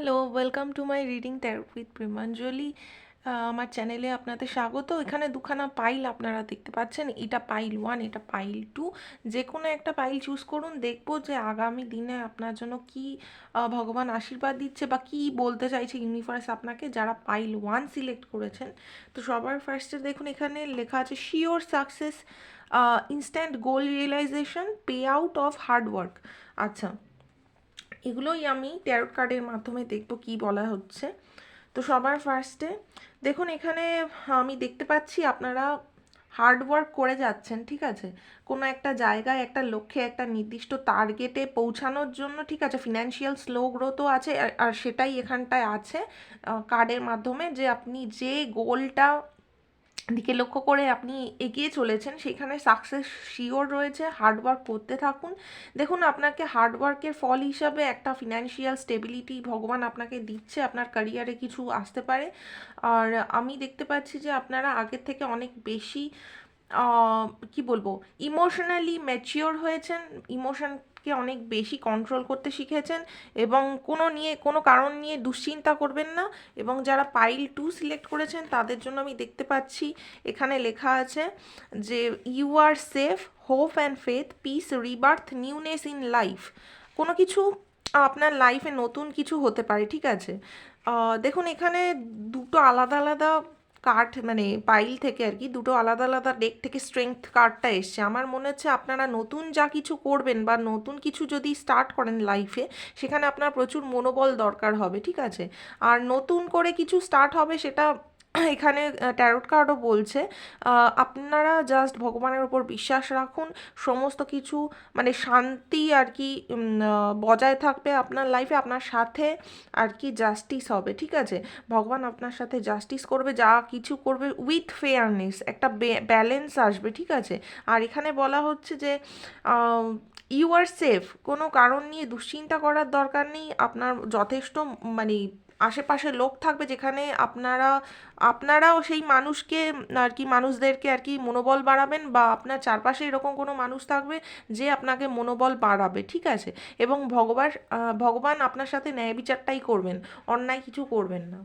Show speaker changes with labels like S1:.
S1: Hello, welcome to my reading tarot with Premanjali. আমার চ্যানেলে আপনাদের স্বাগত। এখানে দুখানা পাইল আপনারা দেখতে পাচ্ছেন। এটা পাইল 1, এটা পাইল 2। যে কোনো একটা পাইল চুজ করুন, দেখবো যে আগামী দিনে আপনার জন্য কি ভগবান আশীর্বাদ দিচ্ছে বা কি বলতে চাইছে ইউনিভার্স আপনাকে, যারা পাইল 1 সিলেক্ট করেছেন। তো সবার ফার্স্টে দেখুন এখানে লেখা আছে sure success, instant goal realisation, pay out of hard work. আচ্ছা, এগুলোই আমি ট্যারোট কার্ডের মাধ্যমে দেখব কি বলা হচ্ছে। তো সবার ফার্স্টে দেখুন এখানে আমি দেখতে পাচ্ছি আপনারা হার্ড ওয়ার্ক করে যাচ্ছেন, ঠিক আছে, কোনো একটা জায়গায় একটা লক্ষ্যে একটা নির্দিষ্ট টার্গেটে পৌঁছানোর জন্য, ঠিক আছে। ফিনান্সিয়াল স্লো গ্রোথও আছে, আর সেটাই এখানটায় আছে কার্ডের মাধ্যমে, যে আপনি যে গোলটা দিকে লক্ষ্য করে আপনি এগিয়ে চলেছেন সেখানে সাকসেস শিওর রয়েছে। হার্ডওয়ার্ক করতে থাকুন। দেখুন আপনাকে হার্ডওয়ার্কের ফল হিসাবে একটা ফিনান্সিয়াল স্টেবিলিটি ভগবান আপনাকে দিচ্ছে, আপনার ক্যারিয়ারে কিছু আসতে পারে। আর আমি দেখতে পাচ্ছি যে আপনারা আগের থেকে অনেক বেশি কি বলবো, ইমোশনালি ম্যাচিওর হয়েছেন, ইমোশনকে অনেক বেশি কন্ট্রোল করতে শিখেছেন, এবং কোনো কারণ নিয়ে দুশ্চিন্তা করবেন না। এবং যারা পাইল 2 সিলেক্ট করেছেন তাদের জন্য আমি দেখতে পাচ্ছি এখানে লেখা আছে যে you are safe, hope and faith, peace, rebirth, newness in life. কোনো কিছু আপনার লাইফে নতুন কিছু হতে পারে, ঠিক আছে। দেখুন এখানে দুটো আলাদা আলাদা কার্ড, মানে পাইল থেকে আর কি, দুটো আলাদা আলাদা ডেক থেকে স্ট্রেংথ কার্ডটা এসছে। আমার মনে হচ্ছে আপনারা নতুন যা কিছু করবেন বা নতুন কিছু যদি স্টার্ট করেন লাইফে, সেখানে আপনার প্রচুর মনোবল দরকার হবে, ঠিক আছে। আর নতুন করে কিছু স্টার্ট হবে সেটা এখানে ট্যারোট কার্ডও বলছে। আপনারা জাস্ট ভগবানের ওপর বিশ্বাস রাখুন, সমস্ত কিছু মানে শান্তি আর কি বজায় থাকবে আপনার লাইফে, আপনার সাথে আর কি জাস্টিস হবে, ঠিক আছে। ভগবান আপনার সাথে জাস্টিস করবে, যা কিছু করবে উইথ ফেয়ারনেস, একটা ব্যালেন্স আসবে, ঠিক আছে। আর এখানে বলা হচ্ছে যে ইউ আর সেফ, কোনো কারণ নিয়ে দুশ্চিন্তা করার দরকার নেই। আপনার যথেষ্ট মানে আশেপাশে লোক থাকবে, যেখানে আপনারাও সেই মানুষকে আর কি, মানুষদেরকে আর কি মনোবল বাড়াবেন, বা আপনার চারপাশে এরকম কোনো মানুষ থাকবে যে আপনাকে মনোবল বাড়াবে, ঠিক আছে। এবং ভগবান আপনার সাথে ন্যায় বিচারটাই করবেন, অন্যায় কিছু করবেন না।